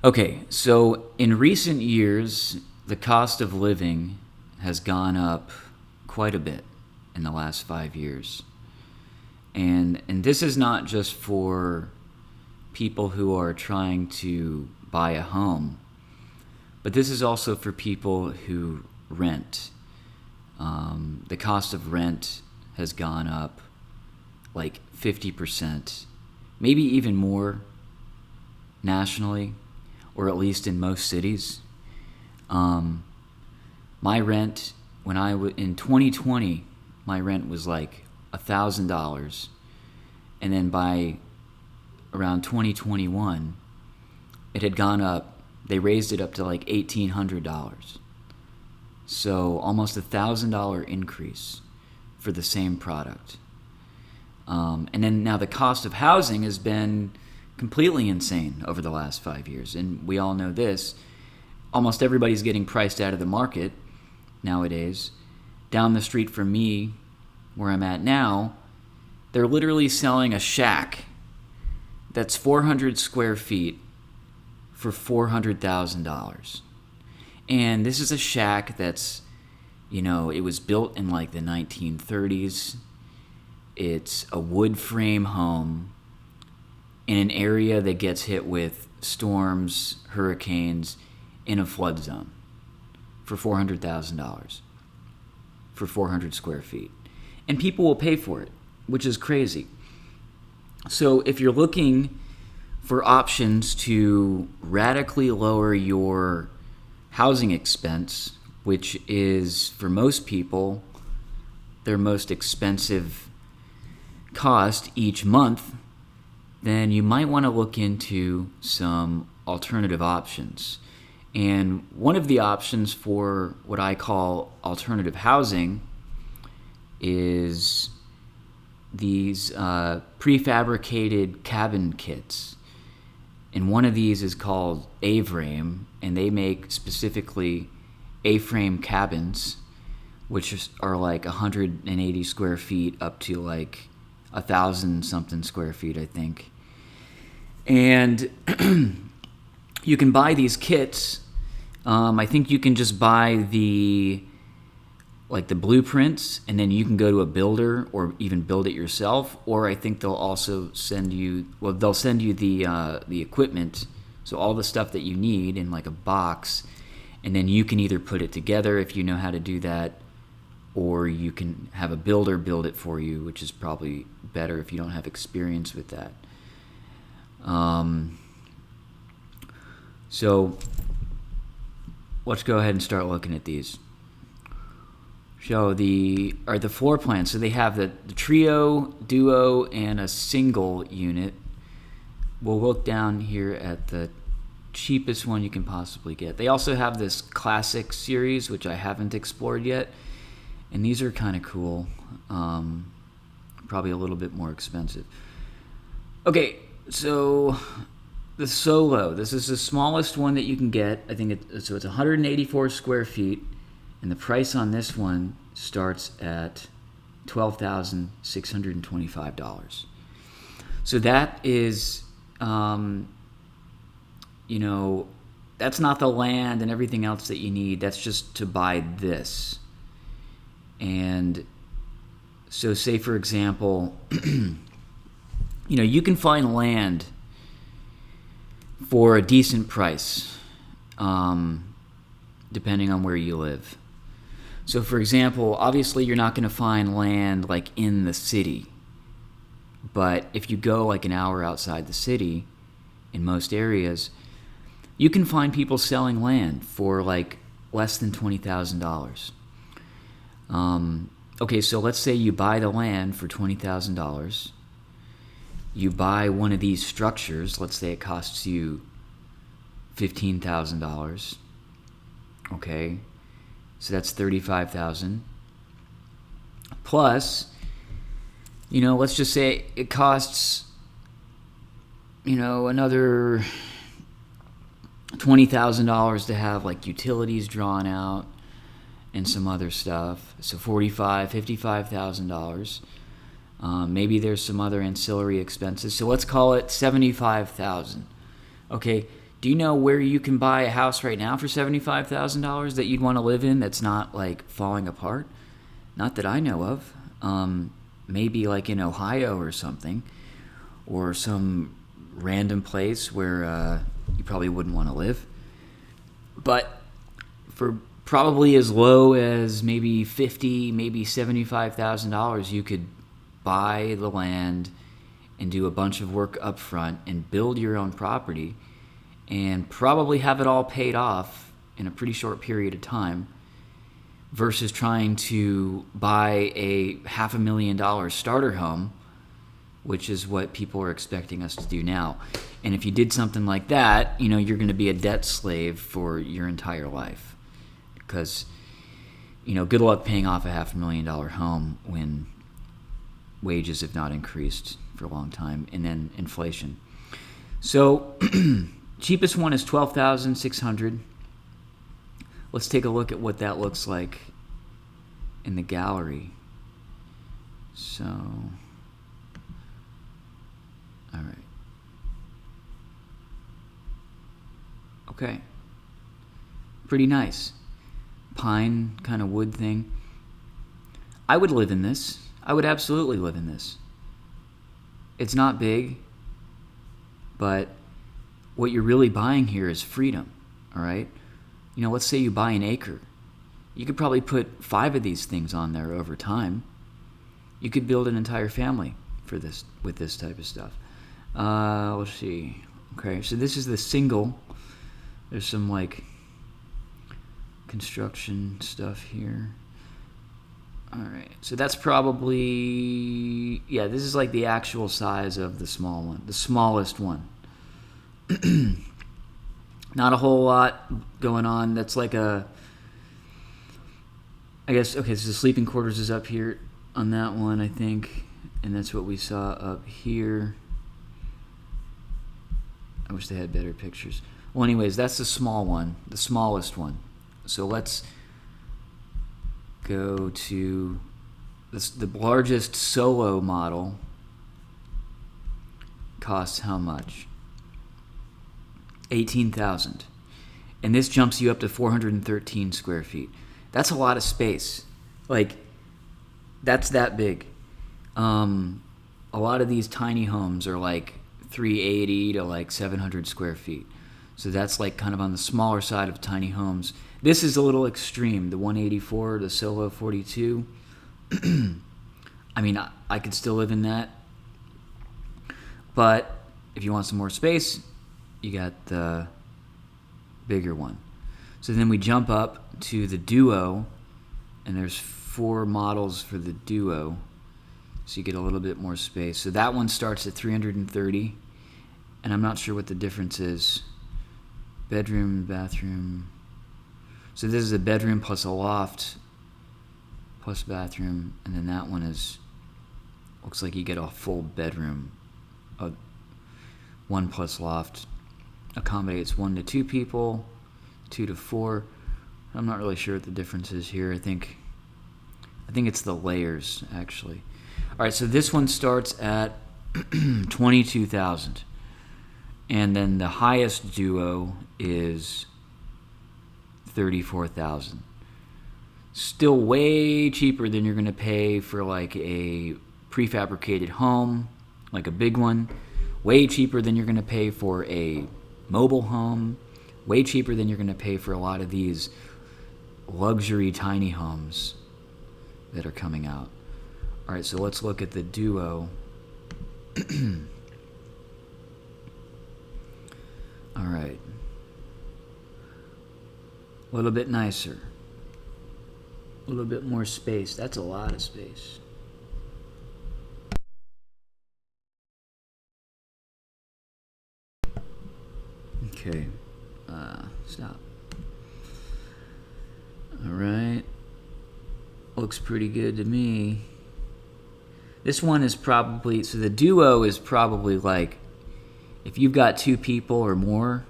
Okay, so in recent years, the cost of living has gone up quite a bit in the last 5 years. And this is not just for people who are trying to buy a home, but this is also for people who rent. The cost of rent has gone up like 50%, maybe even more nationally, or at least in most cities. My rent in 2020, my rent was like $1,000, and then by around 2021, it had gone up. They raised it up to like $1,800. So almost $1,000 increase for the same product. And then now the cost of housing has been completely insane over the last 5 years. And we all know this. Almost everybody's getting priced out of the market nowadays. Down the street from me, where I'm at now, they're literally selling a shack that's 400 square feet for $400,000. And this is a shack that's, it was built in like the 1930s. It's a wood frame home in an area that gets hit with storms, hurricanes, in a flood zone for $400,000 for 400 square feet. And people will pay for it, which is crazy. So if you're looking for options to radically lower your housing expense, which is for most people their most expensive cost each month, then you might want to look into some alternative options. And one of the options for what I call alternative housing is these prefabricated cabin kits. And one of these is called A-Frame, and they make specifically A-frame cabins, which are like 180 square feet up to like 1,000 something square feet, I think. And you can buy these kits. I think you can just buy the blueprints, and then you can go to a builder or even build it yourself. Or I think they'll also send you the equipment, so all the stuff that you need in like a box, and then you can either put it together if you know how to do that, or you can have a builder build it for you, which is probably better if you don't have experience with that. So let's go ahead and start looking at these. So the floor plans. So they have the trio, duo, and a single unit. We'll look down here at the cheapest one you can possibly get. They also have this classic series, which I haven't explored yet, and these are kind of cool. Probably a little bit more expensive. Okay, so the Solo. This is the smallest one that you can get. I think it's 184 square feet. And the price on this one starts at $12,625. So that is, that's not the land and everything else that you need. That's just to buy this. And so say, for example, you can find land for a decent price, depending on where you live. So, for example, obviously you're not going to find land like in the city. But if you go like an hour outside the city, in most areas, you can find people selling land for like less than $20,000. Okay, so let's say you buy the land for $20,000. You buy one of these structures. Let's say it costs you $15,000. Okay. So that's $35,000. Plus, let's just say it costs, another $20,000 to have like utilities drawn out and some other stuff. So $55,000. Maybe there's some other ancillary expenses. So let's call it $75,000. Okay. Do you know where you can buy a house right now for $75,000 that you'd want to live in that's not like falling apart? Not that I know of. Maybe like in Ohio or something, or some random place where you probably wouldn't want to live. But for probably as low as maybe $50,000, maybe $75,000, you could buy the land and do a bunch of work up front and build your own property and probably have it all paid off in a pretty short period of time, versus trying to buy a $500,000 starter home, which is what people are expecting us to do now. And if you did something like that, you're going to be a debt slave for your entire life, because good luck paying off a $500,000 home when wages have not increased for a long time, and then inflation. So cheapest one is $12,600. Let's take a look at what that looks like in the gallery. So, all right. Okay. Pretty nice. Pine kind of wood thing. I would live in this. I would absolutely live in this. It's not big, but what you're really buying here is freedom, all right? Let's say you buy an acre. You could probably put 5 of these things on there over time. You could build an entire family for this with this type of stuff. Let's see. Okay, so this is the single. There's some like construction stuff here. All right, so that's probably, this is like the actual size of the small one, the smallest one. Not a whole lot going on. That's like so the sleeping quarters is up here on that one, I think. And that's what we saw up here. I wish they had better pictures. Well, anyways, that's the small one, the smallest one. So let's go to the largest solo model. Costs how much? $18,000, and this jumps you up to 413 square feet. That's a lot of space. Like, that's that big. A lot of these tiny homes are like 380 to like 700 square feet. So that's like kind of on the smaller side of tiny homes. This is a little extreme. The 184, the Solo 42. I mean, I could still live in that. But if you want some more space, you got the bigger one. So then we jump up to the Duo, and there's 4 models for the Duo, so you get a little bit more space. So that one starts at 330, and I'm not sure what the difference is. Bedroom, bathroom. So this is a bedroom plus a loft plus bathroom, and then that one looks like you get a full bedroom. 1 plus loft. Accommodates 1 to 2 people, 2 to 4. I'm not really sure what the difference is here. I think it's the layers, actually. All right, so this one starts at $22,000, and then the highest Duo is $34,000. Still way cheaper than you're going to pay for like a prefabricated home, like a big one. Way cheaper than you're going to pay for a mobile home, way cheaper than you're going to pay for a lot of these luxury tiny homes that are coming out. All right, so let's look at the Duo. All right. A little bit nicer. A little bit more space. That's a lot of space. Okay, stop. All right, looks pretty good to me. This one is probably, so the Duo is probably like, if you've got 2 people or more,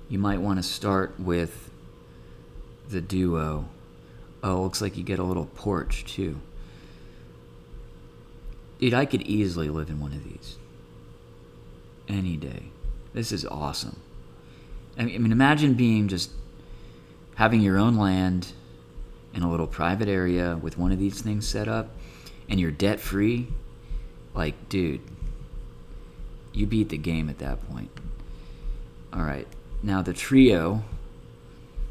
you might want to start with the Duo. Oh, looks like you get a little porch too. Dude, I could easily live in one of these any day. This is awesome. I mean, imagine having your own land in a little private area with one of these things set up, and you're debt free. Like, dude, you beat the game at that point. All right, now the trio.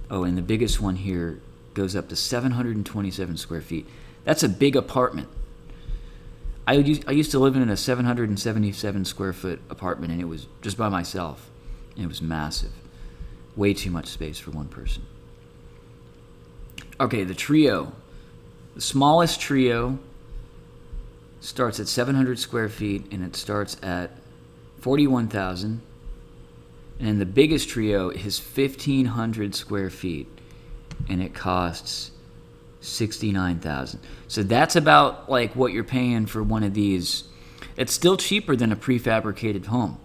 Oh, and the biggest one here goes up to 727 square feet. That's a big apartment. I used to live in a 777 square foot apartment, and it was just by myself. And it was massive. Way too much space for one person. Okay, the trio. The smallest trio starts at 700 square feet, and it starts at 41,000. And then the biggest trio is 1,500 square feet, and it costs 69,000. So that's about like what you're paying for one of these. It's still cheaper than a prefabricated home.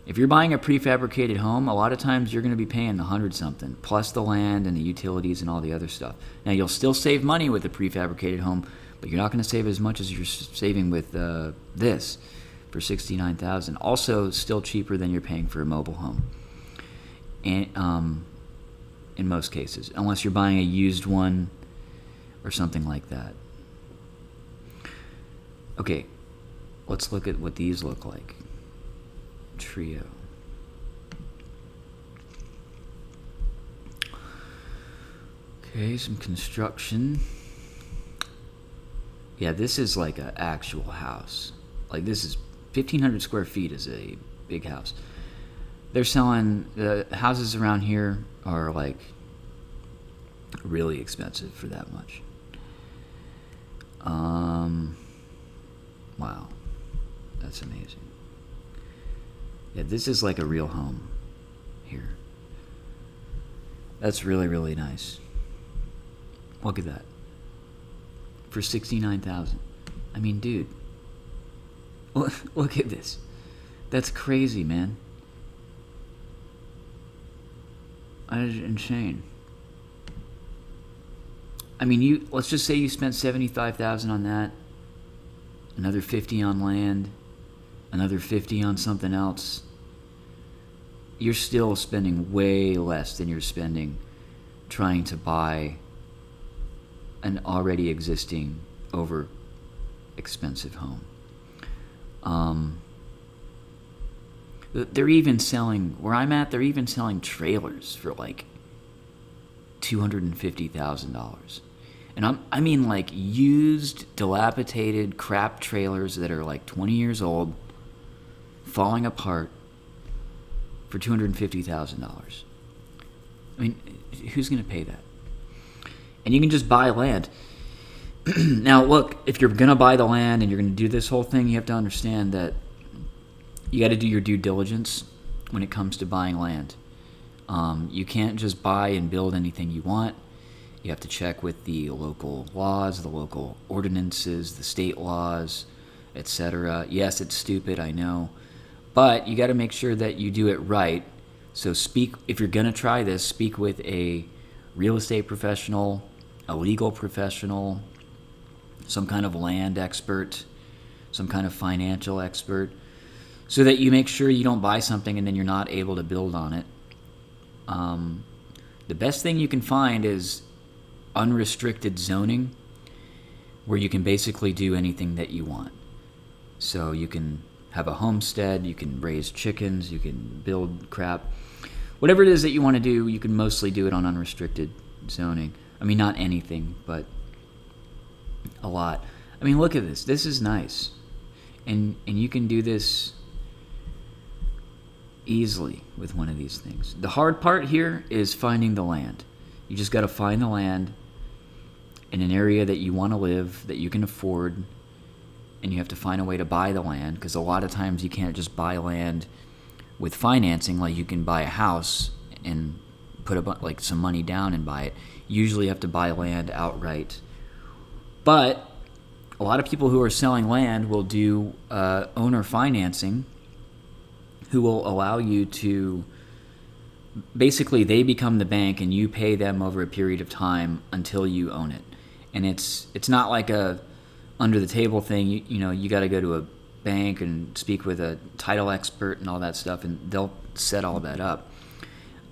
If you're buying a prefabricated home, a lot of times you're going to be paying 100 something, plus the land and the utilities and all the other stuff. Now, you'll still save money with a prefabricated home, but you're not going to save as much as you're saving with this for 69,000. Also, still cheaper than you're paying for a mobile home, and in most cases, unless you're buying a used one or something like that. Okay, let's look at what these look like. Trio. Okay, some construction. Yeah, this is like an actual house. Like, this is 1,500 square feet is a big house. They're selling, the houses around here are like really expensive for that much. Wow, that's amazing. Yeah, this is like a real home here. That's really, really nice. Look at that. For 69,000. I mean, dude. Look at this. That's crazy, man. That is insane. I mean, let's just say you spent 75,000 on that, another 50 on land, another 50 on something else. You're still spending way less than you're spending trying to buy an already existing over expensive home. They're even selling, where I'm at, they're even selling trailers for like $250,000. And I mean like used, dilapidated crap trailers that are like 20 years old, falling apart for $250,000. I mean, who's going to pay that? And you can just buy land. Now, look, if you're going to buy the land and you're going to do this whole thing, you have to understand that you got to do your due diligence when it comes to buying land. You can't just buy and build anything you want. You have to check with the local laws, the local ordinances, the state laws, etc. Yes, it's stupid, I know. But you got to make sure that you do it right. So if you're going to try this, speak with a real estate professional, a legal professional, some kind of land expert, some kind of financial expert, so that you make sure you don't buy something and then you're not able to build on it. The best thing you can find is unrestricted zoning, where you can basically do anything that you want. So you can have a homestead, you can raise chickens, you can build crap. Whatever it is that you want to do, you can mostly do it on unrestricted zoning. I mean, not anything, but a lot. I mean, look at this. This is nice. And you can do this easily with one of these things. The hard part here is finding the land. You just got to find the land in an area that you want to live, that you can afford, and you have to find a way to buy the land, because a lot of times you can't just buy land with financing like you can buy a house and put some money down and buy it. You usually have to buy land outright. But a lot of people who are selling land will do owner financing, who will allow you to, basically they become the bank and you pay them over a period of time until you own it. And it's not like a under the table thing. You got to go to a bank and speak with a title expert and all that stuff, and they'll set all that up.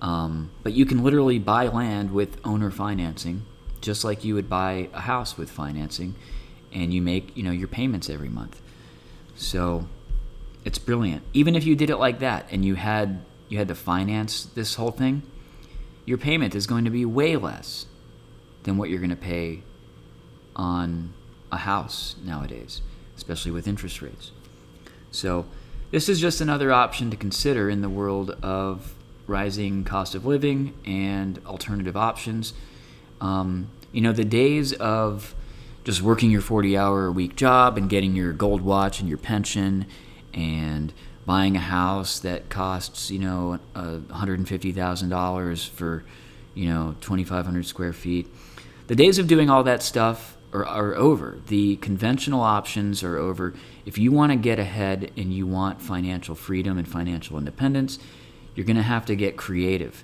But you can literally buy land with owner financing, just like you would buy a house with financing, and you make your payments every month. So it's brilliant. Even if you did it like that and you had to finance this whole thing, your payment is going to be way less than what you're going to pay on a house nowadays, especially with interest rates. So this is just another option to consider in the world of rising cost of living and alternative options. The days of just working your 40-hour-a-week job and getting your gold watch and your pension and buying a house that costs, $150,000 for, 2,500 square feet. The days of doing all that stuff are over. The conventional options are over. If you want to get ahead and you want financial freedom and financial independence, you're going to have to get creative.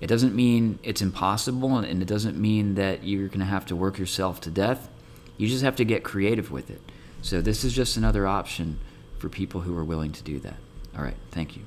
It doesn't mean it's impossible, and it doesn't mean that you're going to have to work yourself to death. You just have to get creative with it. So this is just another option for people who are willing to do that. All right, thank you.